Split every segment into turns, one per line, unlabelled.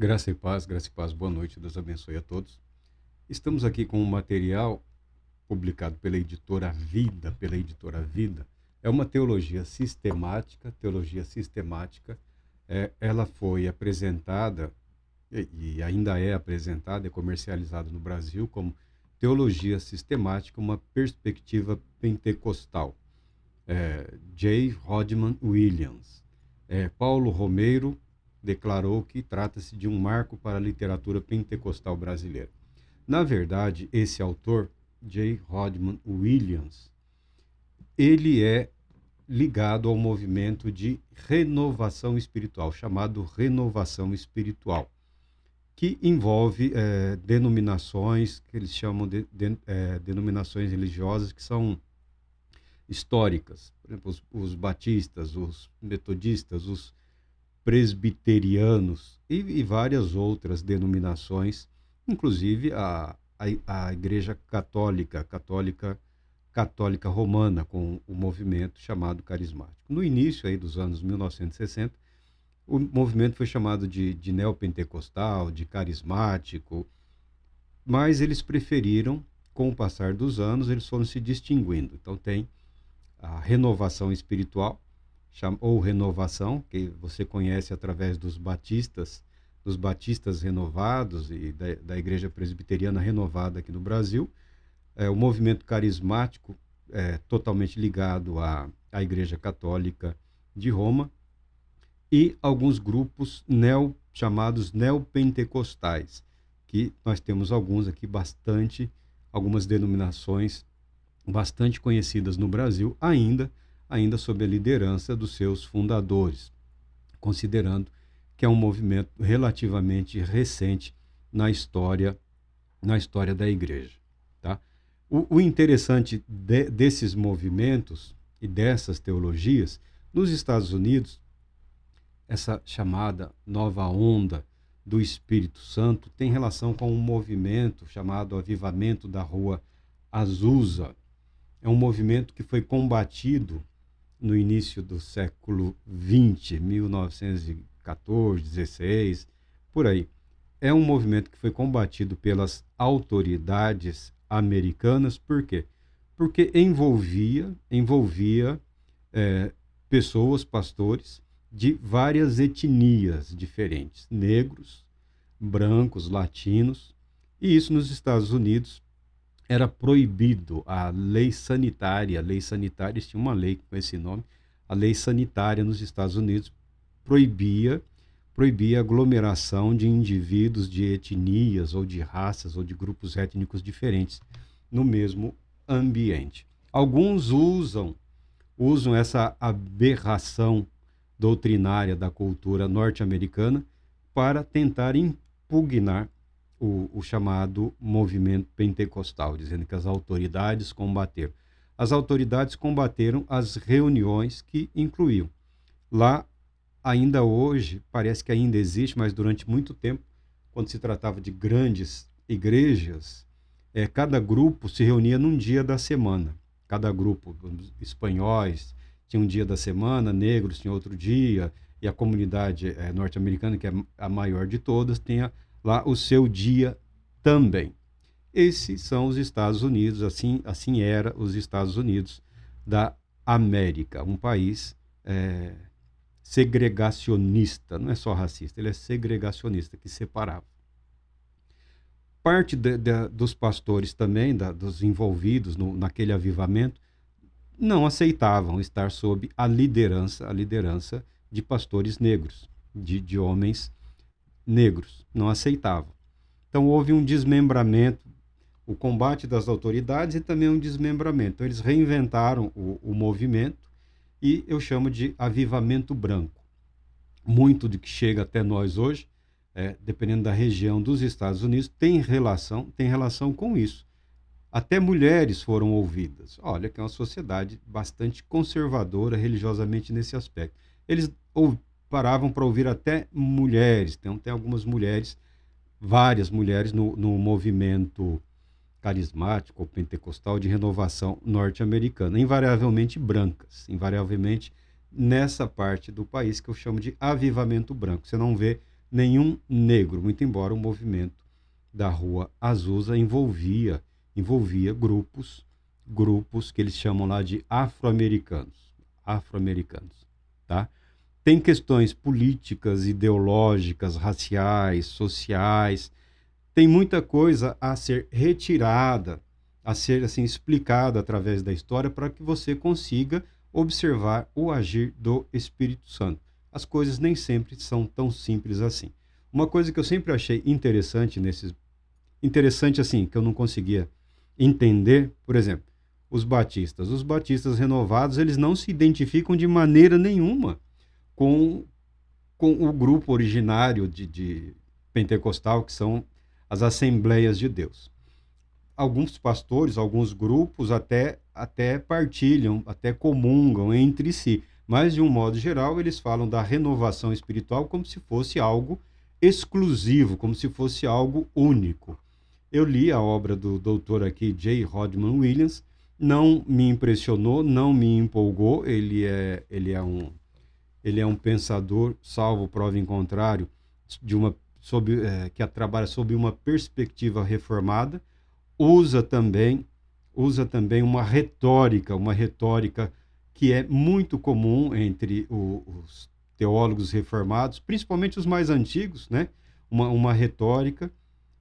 Graça e paz, boa noite, Deus abençoe a todos. Estamos aqui com um material publicado pela editora Vida. É uma teologia sistemática. Ela foi apresentada e ainda é apresentada e comercializada no Brasil como teologia sistemática, uma perspectiva pentecostal. J. Rodman Williams. Paulo Romeiro declarou que trata-se de um marco para a literatura pentecostal brasileira. Na verdade, esse autor, J. Rodman Williams, ele é ligado ao movimento de renovação espiritual, chamado renovação espiritual, que envolve denominações que eles chamam de denominações religiosas que são históricas. Por exemplo, os batistas, os metodistas, os presbiterianos e várias outras denominações, inclusive a Igreja Católica Romana, com o movimento chamado carismático. No início aí dos anos 1960, o movimento foi chamado de neopentecostal, de carismático, mas eles preferiram, com o passar dos anos, eles foram se distinguindo. Então tem a renovação espiritual, ou renovação, que você conhece através dos batistas renovados e da Igreja Presbiteriana renovada aqui no Brasil. O movimento carismático totalmente ligado à Igreja Católica de Roma, e alguns grupos chamados neopentecostais, que nós temos alguns aqui algumas denominações bastante conhecidas no Brasil, ainda sob a liderança dos seus fundadores, considerando que é um movimento relativamente recente na história da igreja. Tá? O interessante desses movimentos e dessas teologias, nos Estados Unidos, essa chamada nova onda do Espírito Santo tem relação com um movimento chamado Avivamento da Rua Azusa. É um movimento que foi combatido no início do século XX, 1914, 16, por aí. É um movimento que foi combatido pelas autoridades americanas. Por quê? Porque envolvia pessoas, pastores, de várias etnias diferentes, negros, brancos, latinos, e isso nos Estados Unidos era proibido. A lei sanitária, eles tinham uma lei com esse nome, a lei sanitária nos Estados Unidos proibia a aglomeração de indivíduos de etnias ou de raças ou de grupos étnicos diferentes no mesmo ambiente. Alguns usam essa aberração doutrinária da cultura norte-americana para tentar impugnar o chamado movimento pentecostal, dizendo que as autoridades combateram. As autoridades combateram as reuniões que incluíam. Lá, ainda hoje, parece que ainda existe, mas durante muito tempo, quando se tratava de grandes igrejas, cada grupo se reunia num dia da semana. Cada grupo, espanhóis tinha um dia da semana, negros tinha outro dia, e a comunidade norte-americana, que é a maior de todas, tem lá o seu dia também. Esses são os Estados Unidos, assim era os Estados Unidos da América, um país segregacionista, não é só racista, ele é segregacionista, que separava. Parte dos pastores também, dos envolvidos naquele avivamento, não aceitavam estar sob a liderança de pastores negros, de homens negros, não aceitavam. Então houve um desmembramento, o combate das autoridades e também um desmembramento. Então, eles reinventaram o movimento, e eu chamo de avivamento branco. Muito do que chega até nós hoje, dependendo da região dos Estados Unidos, tem relação com isso. Até mulheres foram ouvidas. Olha, que é uma sociedade bastante conservadora religiosamente nesse aspecto. Eles paravam para ouvir até mulheres. Então, tem algumas mulheres, várias mulheres no movimento carismático ou pentecostal de renovação norte-americana, invariavelmente brancas, invariavelmente nessa parte do país que eu chamo de avivamento branco. Você não vê nenhum negro, muito embora o movimento da Rua Azusa envolvia grupos que eles chamam lá de afro-americanos, tá? Tem questões políticas, ideológicas, raciais, sociais, tem muita coisa a ser retirada, a ser assim explicada através da história para que você consiga observar o agir do Espírito Santo. As coisas nem sempre são tão simples assim. Uma coisa que eu sempre achei interessante assim, que eu não conseguia entender, por exemplo, os batistas renovados, eles não se identificam de maneira nenhuma com, com o grupo originário de pentecostal, que são as Assembleias de Deus. Alguns pastores, alguns grupos até partilham, até comungam entre si, mas de um modo geral eles falam da renovação espiritual como se fosse algo exclusivo, como se fosse algo único. Eu li a obra do doutor aqui, J. Rodman Williams, não me impressionou, não me empolgou, ele é um pensador, salvo prova em contrário, que trabalha sob uma perspectiva reformada, usa também uma retórica que é muito comum entre os teólogos reformados, principalmente os mais antigos, né? Uma retórica.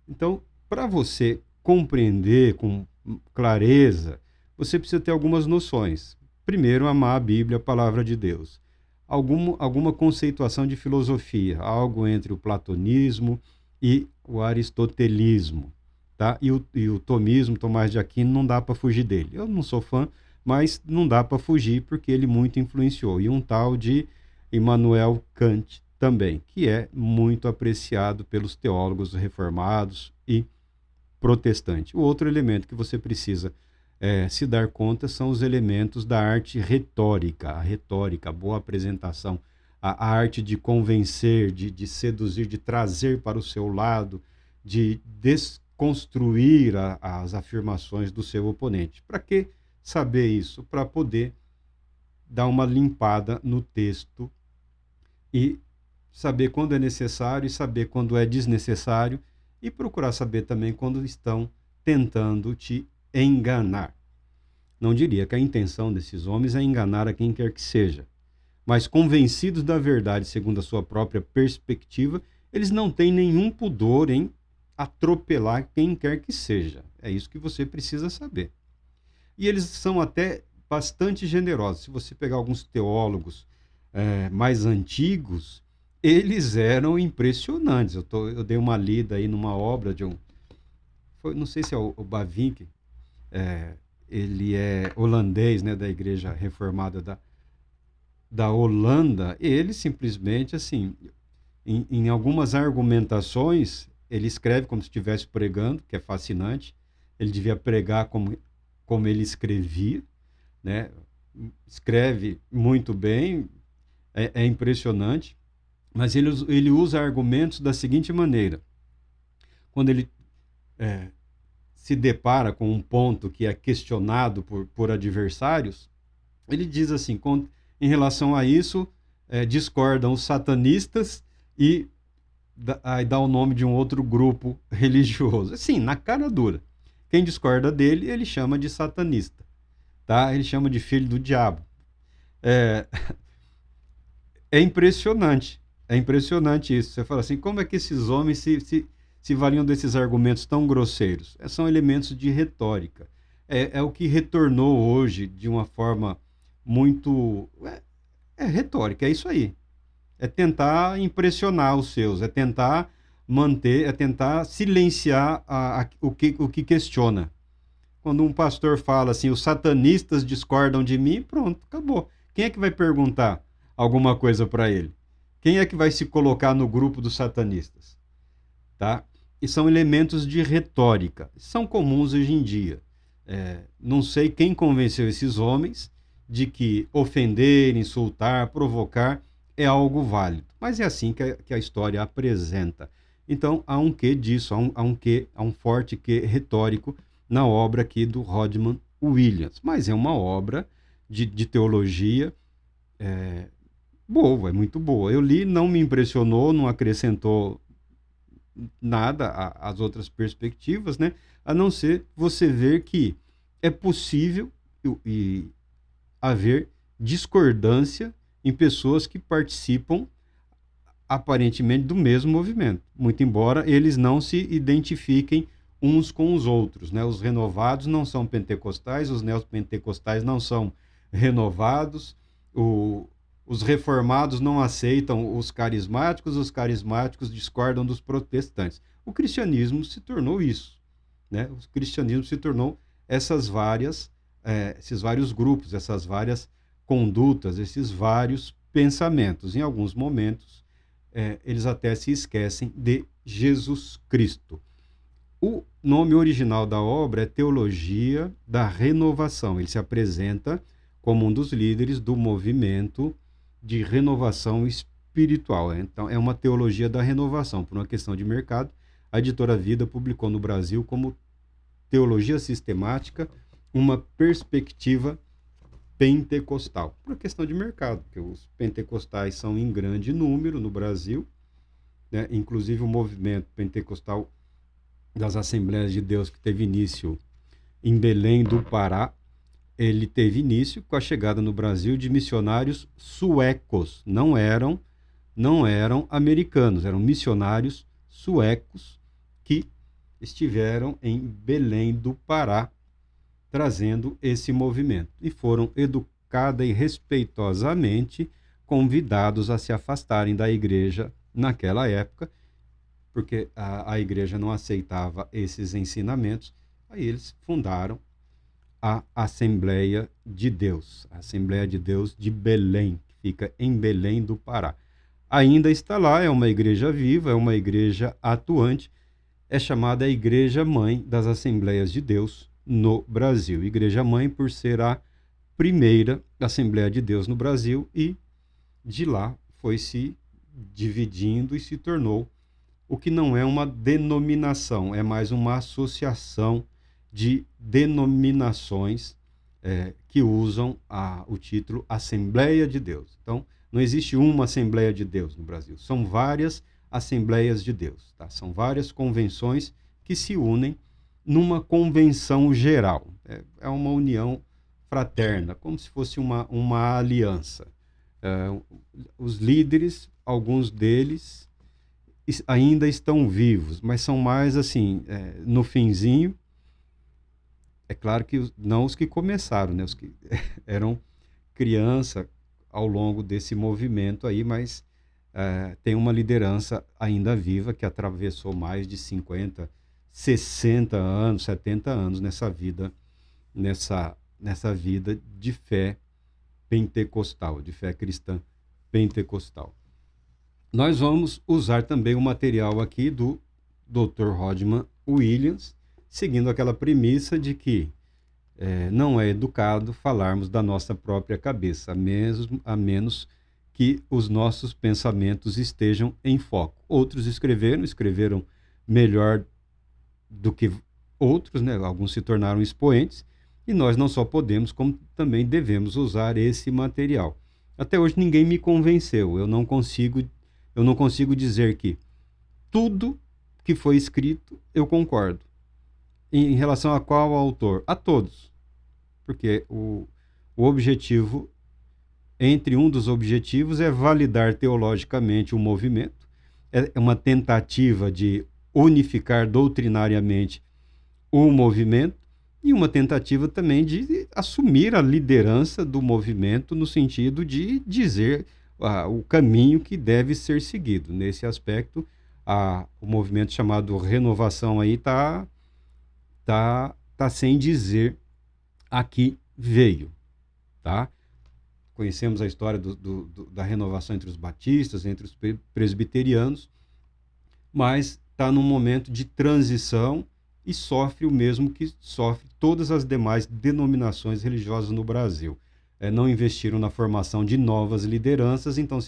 Então, para você compreender com clareza, você precisa ter algumas noções. Primeiro, amar a Bíblia, a palavra de Deus. Alguma conceituação de filosofia, algo entre o platonismo e o aristotelismo. Tá? E o tomismo, Tomás de Aquino, não dá para fugir dele. Eu não sou fã, mas não dá para fugir porque ele muito influenciou. E um tal de Immanuel Kant também, que é muito apreciado pelos teólogos reformados e protestantes. O outro elemento que você precisa se dar conta são os elementos da arte retórica, a boa apresentação, a arte de convencer, de seduzir, de trazer para o seu lado, de desconstruir as afirmações do seu oponente. Para que saber isso? Para poder dar uma limpada no texto e saber quando é necessário e saber quando é desnecessário e procurar saber também quando estão tentando te enganar. Não diria que a intenção desses homens é enganar a quem quer que seja, mas convencidos da verdade segundo a sua própria perspectiva, eles não têm nenhum pudor em atropelar quem quer que seja. É isso que você precisa saber. E eles são até bastante generosos. Se você pegar alguns teólogos mais antigos, eles eram impressionantes. Eu dei uma lida aí numa obra não sei se é o Bavinck, ele é holandês, né, da Igreja Reformada da Holanda. Ele simplesmente, assim, em algumas argumentações, ele escreve como se estivesse pregando, que é fascinante. Ele devia pregar como ele escrevia, né? Escreve muito bem, é impressionante, mas ele usa argumentos da seguinte maneira. Quando ele se depara com um ponto que é questionado por adversários, ele diz assim, em relação a isso, discordam os satanistas e dá o nome de um outro grupo religioso. Assim, na cara dura. Quem discorda dele, ele chama de satanista. Tá? Ele chama de filho do diabo. É impressionante. É impressionante isso. Você fala assim, como é que esses homens se valiam desses argumentos tão grosseiros? São elementos de retórica. É o que retornou hoje de uma forma muito... retórica, é isso aí. É tentar impressionar os seus, é tentar manter, é tentar silenciar o que questiona. Quando um pastor fala assim, os satanistas discordam de mim, pronto, acabou. Quem é que vai perguntar alguma coisa para ele? Quem é que vai se colocar no grupo dos satanistas? Tá? E são elementos de retórica, são comuns hoje em dia. Não sei quem convenceu esses homens de que ofender, insultar, provocar é algo válido, mas é assim que a história apresenta. Então, há um quê disso, há um forte quê retórico na obra aqui do Rodman Williams, mas é uma obra de teologia boa, é muito boa. Eu li, não me impressionou, não acrescentou nada às outras perspectivas, né? A não ser você ver que é possível e haver discordância em pessoas que participam aparentemente do mesmo movimento, muito embora eles não se identifiquem uns com os outros, né? Os renovados não são pentecostais, os neopentecostais não são renovados, o, os reformados não aceitam os carismáticos discordam dos protestantes. O cristianismo se tornou isso, né? O cristianismo se tornou essas várias, esses vários grupos, essas várias condutas, esses vários pensamentos. Em alguns momentos, eles até se esquecem de Jesus Cristo. O nome original da obra é Teologia da Renovação. Ele se apresenta como um dos líderes do movimento de renovação espiritual. Então, é uma teologia da renovação. Por uma questão de mercado, a editora Vida publicou no Brasil como Teologia Sistemática, uma perspectiva pentecostal. Por uma questão de mercado, porque os pentecostais são em grande número no Brasil, né? Inclusive o movimento pentecostal das Assembleias de Deus, que teve início em Belém do Pará, ele teve início com a chegada no Brasil de missionários suecos. Não eram americanos, eram missionários suecos que estiveram em Belém do Pará, trazendo esse movimento. E foram educada e respeitosamente convidados a se afastarem da igreja naquela época, porque a igreja não aceitava esses ensinamentos. Aí eles fundaram a Assembleia de Deus, a Assembleia de Deus de Belém, que fica em Belém do Pará. Ainda está lá, é uma igreja viva, é uma igreja atuante, é chamada a Igreja Mãe das Assembleias de Deus no Brasil. Igreja Mãe por ser a primeira Assembleia de Deus no Brasil, e de lá foi se dividindo e se tornou o que não é uma denominação, é mais uma associação de denominações que usam o título Assembleia de Deus. Então, não existe uma Assembleia de Deus no Brasil, são várias Assembleias de Deus, tá? São várias convenções que se unem numa convenção geral. É uma união fraterna, como se fosse uma aliança. Os líderes, alguns deles ainda estão vivos, mas são mais assim, no finzinho. É claro que não os que começaram, né? Os que eram criança ao longo desse movimento aí, mas tem uma liderança ainda viva que atravessou mais de 50, 60 anos, 70 anos nessa vida de fé pentecostal, de fé cristã pentecostal. Nós vamos usar também o material aqui do Dr. Rodman Williams, seguindo aquela premissa de que não é educado falarmos da nossa própria cabeça, a menos que os nossos pensamentos estejam em foco. Outros escreveram melhor do que outros, né? Alguns se tornaram expoentes, e nós não só podemos, como também devemos usar esse material. Até hoje ninguém me convenceu, eu não consigo dizer que tudo que foi escrito eu concordo. Em relação a qual autor? A todos. Porque o objetivo, entre um dos objetivos, é validar teologicamente o movimento, é uma tentativa de unificar doutrinariamente o movimento, e uma tentativa também de assumir a liderança do movimento no sentido de dizer o caminho que deve ser seguido. Nesse aspecto, o movimento chamado Renovação aí tá sem dizer a que veio, tá? Conhecemos a história da renovação entre os batistas, entre os presbiterianos, mas está num momento de transição e sofre o mesmo que sofre todas as demais denominações religiosas no Brasil. Não investiram na formação de novas lideranças, então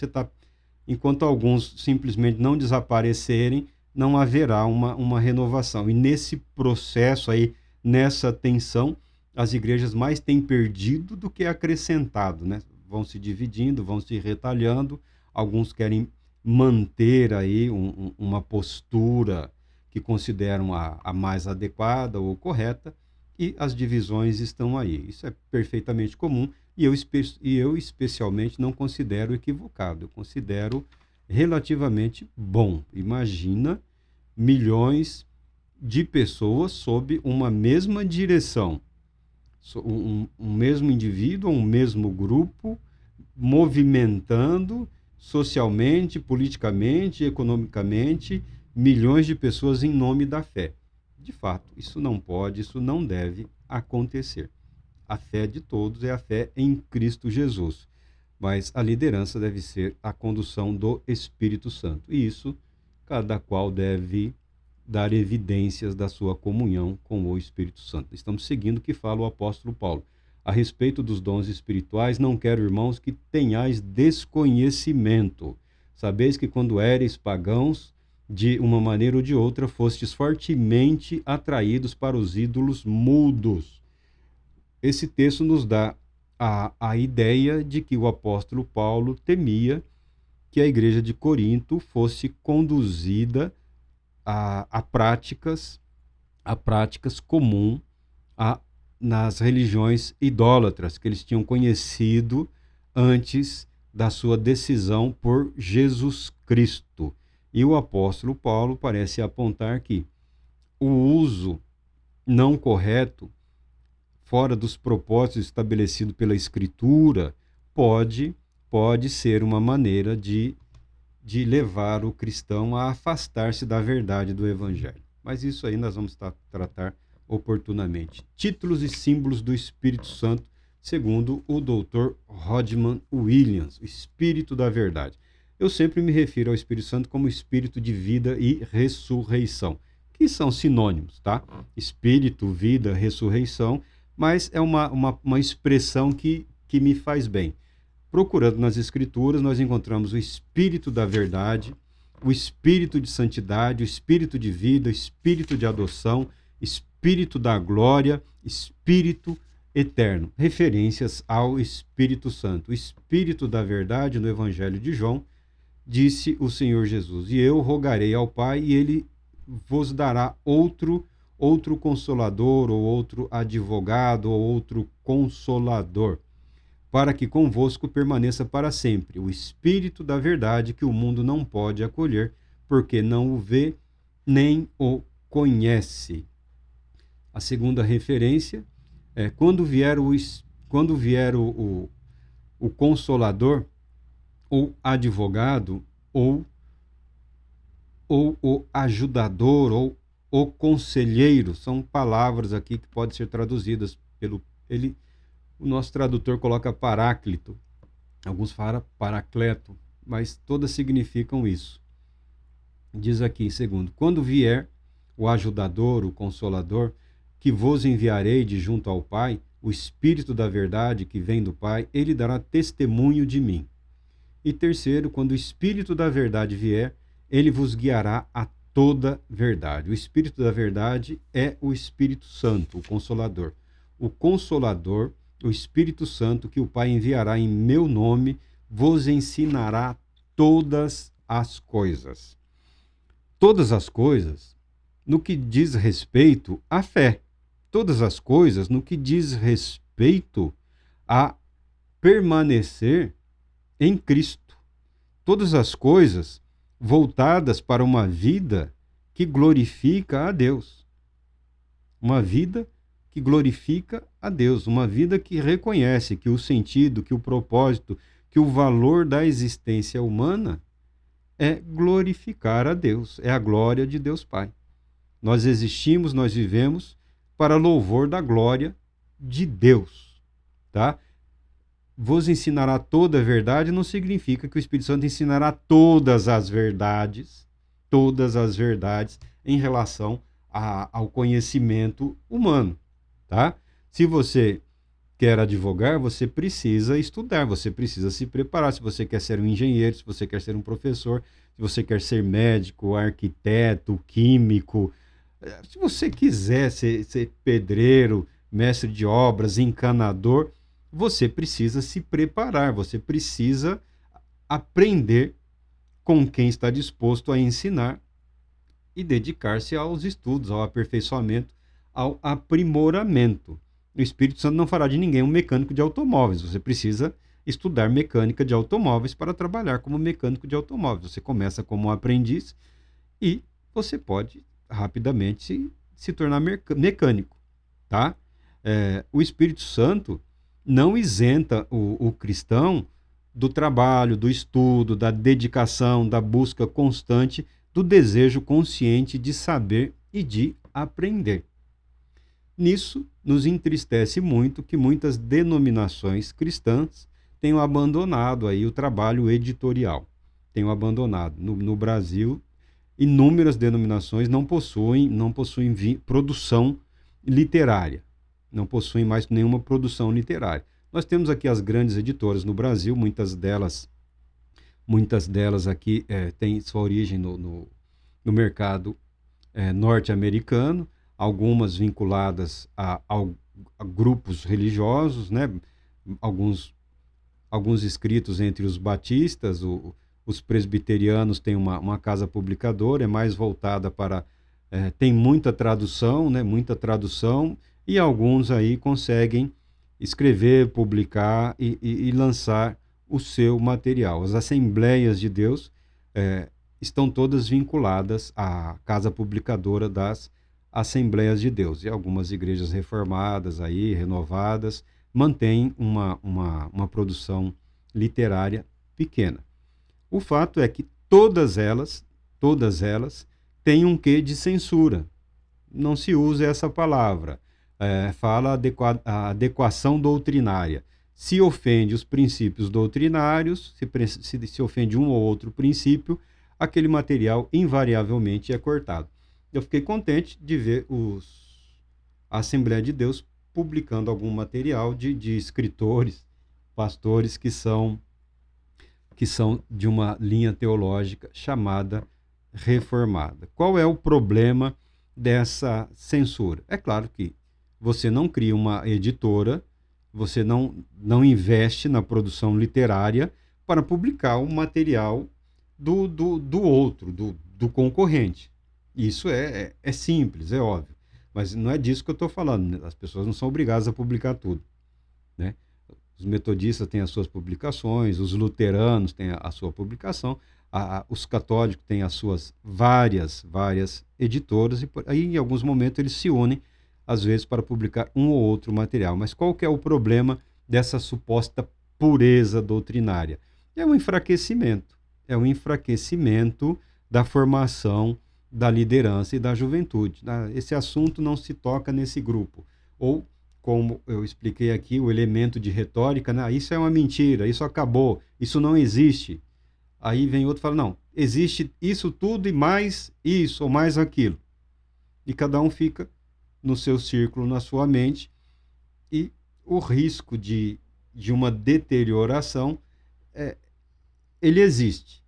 enquanto alguns simplesmente não desaparecerem, não haverá uma renovação. E nesse processo aí, nessa tensão, as igrejas mais têm perdido do que acrescentado, né? vão se dividindo, vão se retalhando. Alguns querem manter aí uma postura que consideram a mais adequada ou correta, e as divisões estão aí. Isso é perfeitamente comum, e eu especialmente não considero equivocado, eu considero relativamente bom. Imagina milhões de pessoas sob uma mesma direção, um mesmo indivíduo, um mesmo grupo, movimentando socialmente, politicamente, economicamente, milhões de pessoas em nome da fé. De fato, isso não pode, isso não deve acontecer. A fé de todos é a fé em Cristo Jesus, mas a liderança deve ser a condução do Espírito Santo. E isso, cada qual deve dar evidências da sua comunhão com o Espírito Santo. Estamos seguindo o que fala o apóstolo Paulo. A respeito dos dons espirituais, não quero, irmãos, que tenhais desconhecimento. Sabeis que quando éreis pagãos, de uma maneira ou de outra, fostes fortemente atraídos para os ídolos mudos. Esse texto nos dá a ideia de que o apóstolo Paulo temia que a igreja de Corinto fosse conduzida a práticas comuns nas religiões idólatras que eles tinham conhecido antes da sua decisão por Jesus Cristo. E o apóstolo Paulo parece apontar que o uso não correto, fora dos propósitos estabelecidos pela Escritura, pode ser uma maneira de levar o cristão a afastar-se da verdade do Evangelho. Mas isso aí nós vamos tratar oportunamente. Títulos e símbolos do Espírito Santo, segundo o Dr. Rodman Williams, o Espírito da Verdade. Eu sempre me refiro ao Espírito Santo como Espírito de vida e ressurreição, que são sinônimos, tá? Espírito, vida, ressurreição, mas é uma expressão que me faz bem. Procurando nas Escrituras, nós encontramos o Espírito da Verdade, o Espírito de Santidade, o Espírito de vida, o Espírito de adoção, Espírito da glória, Espírito eterno. Referências ao Espírito Santo. O Espírito da Verdade, no Evangelho de João, disse o Senhor Jesus: e eu rogarei ao Pai, e ele vos dará outro consolador, ou outro advogado, ou outro consolador, para que convosco permaneça para sempre o Espírito da Verdade, que o mundo não pode acolher, porque não o vê nem o conhece. A segunda referência é quando vier o Consolador, ou advogado, ou o ajudador, ou o conselheiro. São palavras aqui que podem ser traduzidas o nosso tradutor coloca paráclito, alguns falam paracleto, mas todas significam isso. Diz aqui, segundo, quando vier o ajudador, o consolador, que vos enviarei de junto ao Pai, o Espírito da Verdade que vem do Pai, ele dará testemunho de mim. E terceiro, quando o Espírito da Verdade vier, ele vos guiará a toda verdade. O Espírito da Verdade é o Espírito Santo, o Consolador. O Consolador, o Espírito Santo, que o Pai enviará em meu nome, vos ensinará todas as coisas. Todas as coisas no que diz respeito à fé. Todas as coisas no que diz respeito a permanecer em Cristo. Todas as coisas voltadas para uma vida que glorifica a Deus. Uma vida que glorifica a Deus, uma vida que reconhece que o sentido, que o propósito, que o valor da existência humana é glorificar a Deus, é a glória de Deus Pai. Nós existimos, nós vivemos para louvor da glória de Deus, tá? Vos ensinará toda a verdade não significa que o Espírito Santo ensinará todas as verdades em relação ao conhecimento humano, tá? Se você quer advogar, você precisa estudar, você precisa se preparar. Se você quer ser um engenheiro, se você quer ser um professor, se você quer ser médico, arquiteto, químico, se você quiser ser pedreiro, mestre de obras, encanador, você precisa se preparar, você precisa aprender com quem está disposto a ensinar e dedicar-se aos estudos, ao aperfeiçoamento, ao aprimoramento. O Espírito Santo não fará de ninguém um mecânico de automóveis. Você precisa estudar mecânica de automóveis para trabalhar como mecânico de automóveis. Você começa como um aprendiz e você pode rapidamente se tornar mecânico, tá? O Espírito Santo não isenta o cristão do trabalho, do estudo, da dedicação, da busca constante, do desejo consciente de saber e de aprender. Nisso, nos entristece muito que muitas denominações cristãs tenham abandonado aí o trabalho editorial. Tenham abandonado. No Brasil, inúmeras denominações não possuem produção literária. Não possuem mais nenhuma produção literária. Nós temos aqui as grandes editoras no Brasil, muitas delas aqui têm sua origem no mercado norte-americano, algumas vinculadas a grupos religiosos, né? Alguns escritos entre os batistas, os presbiterianos têm uma casa publicadora, é mais voltada para... tem muita tradução, né? Muita tradução, e alguns aí conseguem escrever, publicar e lançar o seu material. As Assembleias de Deus estão todas vinculadas à casa publicadora das Assembleias de Deus. E algumas igrejas reformadas, aí, renovadas, mantêm uma produção literária pequena. O fato é que todas elas têm um quê de censura. Não se usa essa palavra. Fala a adequação doutrinária. Se ofende os princípios doutrinários, se ofende um ou outro princípio, aquele material invariavelmente é cortado. Eu fiquei contente de ver a Assembleia de Deus publicando algum material de escritores, pastores que são de uma linha teológica chamada reformada. Qual é o problema dessa censura? É claro que você não cria uma editora, você não investe na produção literária para publicar o material do outro, do concorrente. Isso é simples, é óbvio. Mas não é disso que eu estou falando. As pessoas não são obrigadas a publicar tudo, né? Os metodistas têm as suas publicações, os luteranos têm a sua publicação, os católicos têm as suas várias editoras, e aí em alguns momentos eles se unem, às vezes, para publicar um ou outro material. Mas qual que é o problema dessa suposta pureza doutrinária? É um enfraquecimento. É um enfraquecimento da formação da liderança e da juventude. Esse assunto não se toca nesse grupo. Ou, como eu expliquei aqui, o elemento de retórica, né? Isso é uma mentira, isso acabou, isso não existe. Aí vem outro e fala, não, existe isso tudo e mais isso ou mais aquilo. E cada um fica no seu círculo, na sua mente, e o risco de uma deterioração, ele existe.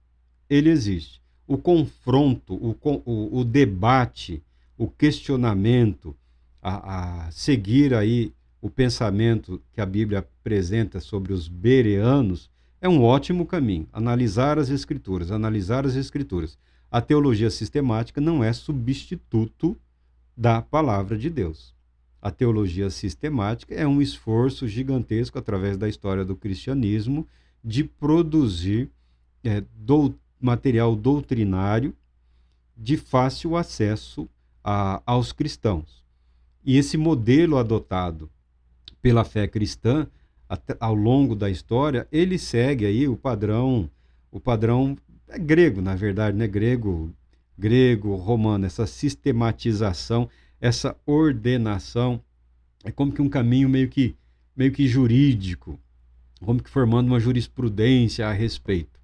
Ele existe. O confronto, o debate, o questionamento, a seguir aí o pensamento que a Bíblia apresenta sobre os bereanos, é um ótimo caminho. Analisar as Escrituras. A teologia sistemática não é substituto da palavra de Deus. A teologia sistemática é um esforço gigantesco através da história do cristianismo de produzir material doutrinário de fácil acesso aos cristãos. E esse modelo adotado pela fé cristã ao longo da história, ele segue aí o padrão é grego, na verdade, né? Grego, romano, essa sistematização, essa ordenação, é como que um caminho meio que jurídico, como que formando uma jurisprudência a respeito.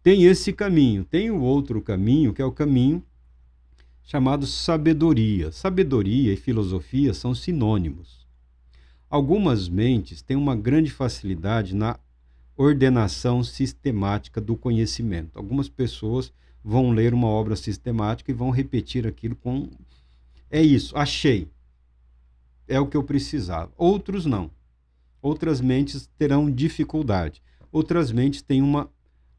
Tem esse caminho, tem o outro caminho, que é o caminho chamado sabedoria. Sabedoria e filosofia são sinônimos. Algumas mentes têm uma grande facilidade na ordenação sistemática do conhecimento. Algumas pessoas vão ler uma obra sistemática e vão repetir aquilo com... É isso, achei. É o que eu precisava. Outros não. outras mentes terão dificuldade, outras mentes têm uma,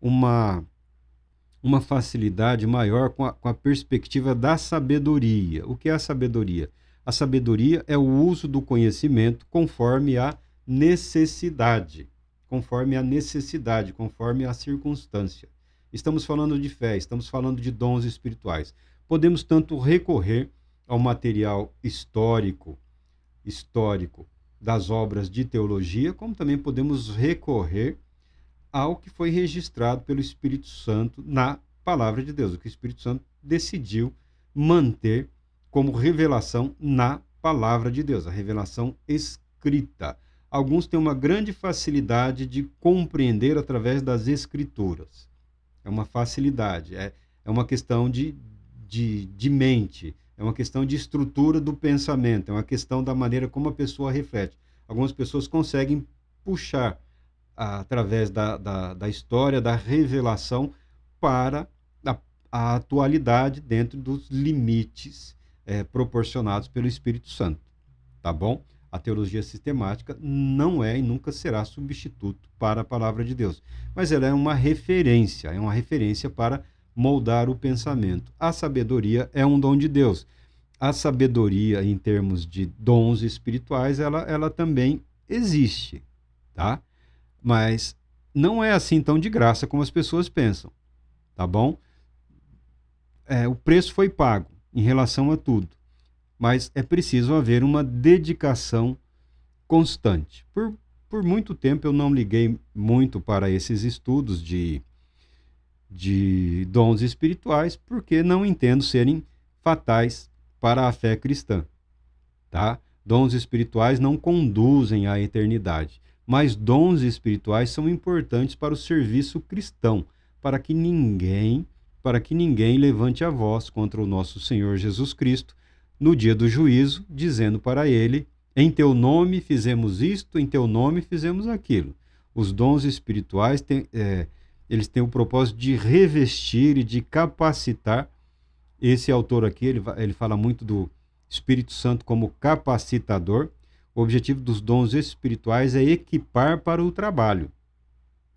uma facilidade maior com a perspectiva da sabedoria. O que é a sabedoria? A sabedoria é o uso do conhecimento conforme a necessidade, conforme a circunstância. Estamos falando de fé, estamos falando de dons espirituais. Podemos tanto recorrer ao material histórico das obras de teologia, como também podemos recorrer ao que foi registrado pelo Espírito Santo na palavra de Deus, o que o Espírito Santo decidiu manter como revelação na palavra de Deus, a revelação escrita. Alguns têm uma grande facilidade de compreender através das escrituras. É uma facilidade, é uma questão de mente, é uma questão de estrutura do pensamento, é uma questão da maneira como a pessoa reflete. Algumas pessoas conseguem puxar através da história, da revelação, para a atualidade dentro dos limites proporcionados pelo Espírito Santo. Tá bom? A teologia sistemática não é e nunca será substituto para a palavra de Deus, mas ela é uma referência para moldar o pensamento. A sabedoria é um dom de Deus. A sabedoria, em termos de dons espirituais, ela também existe, tá? Mas não é assim tão de graça como as pessoas pensam, tá bom? O preço foi pago em relação a tudo, mas é preciso haver uma dedicação constante. Por muito tempo eu não liguei muito para esses estudos de dons espirituais, porque não entendo serem fatais para a fé cristã, tá? Dons espirituais não conduzem à eternidade, mas dons espirituais são importantes para o serviço cristão, para que ninguém levante a voz contra o nosso Senhor Jesus Cristo no dia do juízo, dizendo para ele: em teu nome fizemos isto, em teu nome fizemos aquilo. Os dons espirituais eles têm o propósito de revestir e de capacitar. Esse autor aqui, ele fala muito do Espírito Santo como capacitador. O objetivo dos dons espirituais é equipar para o trabalho.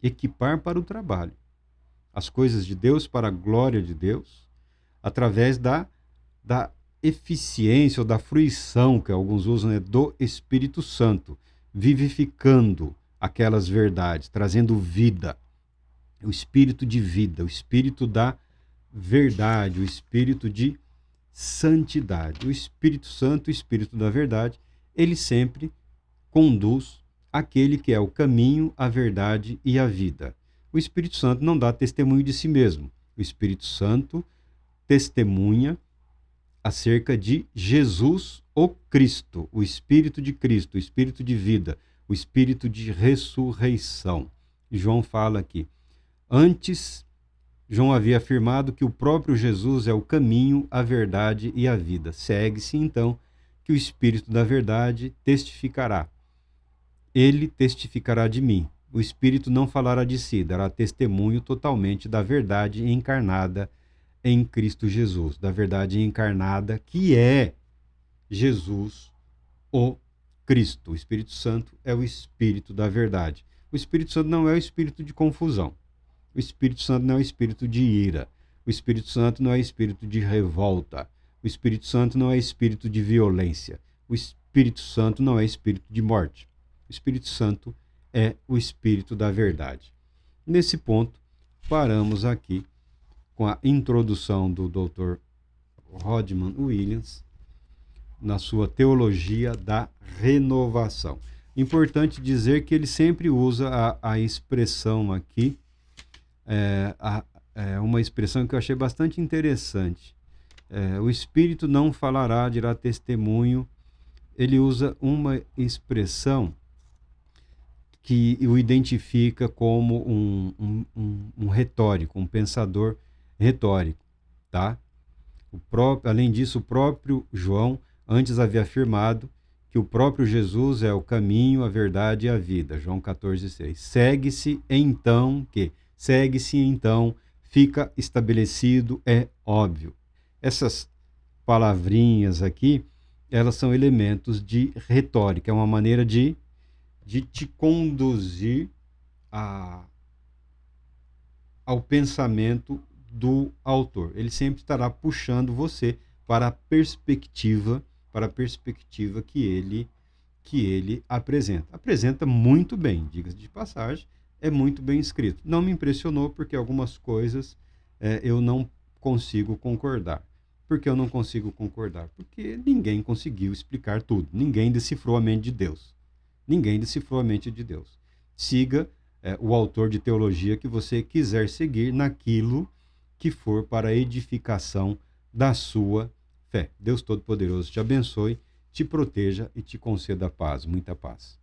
Equipar para o trabalho. As coisas de Deus para a glória de Deus, através da eficiência ou da fruição, que alguns usam, do Espírito Santo, vivificando aquelas verdades, trazendo vida. O espírito de vida, o espírito da verdade, o espírito de santidade. O Espírito Santo, o espírito da verdade, ele sempre conduz aquele que é o caminho, a verdade e a vida. O Espírito Santo não dá testemunho de si mesmo. O Espírito Santo testemunha acerca de Jesus, o Cristo, o Espírito de Cristo, o Espírito de vida, o Espírito de ressurreição. João fala aqui. Antes, João havia afirmado que o próprio Jesus é o caminho, a verdade e a vida. Segue-se, então, que o Espírito da verdade testificará. Ele testificará de mim. O Espírito não falará de si, dará testemunho totalmente da verdade encarnada em Cristo Jesus, da verdade encarnada que é Jesus, o Cristo. O Espírito Santo é o Espírito da verdade. O Espírito Santo não é o espírito de confusão. O Espírito Santo não é o espírito de ira. O Espírito Santo não é espírito de revolta. O Espírito Santo não é espírito de violência. O Espírito Santo não é espírito de morte. O Espírito Santo é o espírito da verdade. Nesse ponto, paramos aqui com a introdução do Dr. Rodman Williams na sua Teologia da Renovação. Importante dizer que ele sempre usa a expressão aqui, uma expressão que eu achei bastante interessante. O Espírito não falará, dirá testemunho. Ele usa uma expressão que o identifica como um retórico, um pensador retórico, tá? Além disso, o próprio João antes havia afirmado que o próprio Jesus é o caminho, a verdade e a vida. João 14,6. Segue-se então, fica estabelecido, é óbvio. Essas palavrinhas aqui, elas são elementos de retórica, é uma maneira de de te conduzir a, ao pensamento do autor. Ele sempre estará puxando você para a perspectiva que ele apresenta. Apresenta muito bem, diga-se de passagem, é muito bem escrito. Não me impressionou porque algumas coisas eu não consigo concordar. Por que eu não consigo concordar? Porque ninguém conseguiu explicar tudo. Ninguém decifrou a mente de Deus. Ninguém decifrou a mente de Deus. Siga o autor de teologia que você quiser seguir naquilo que for para a edificação da sua fé. Deus Todo-Poderoso te abençoe, te proteja e te conceda paz, muita paz.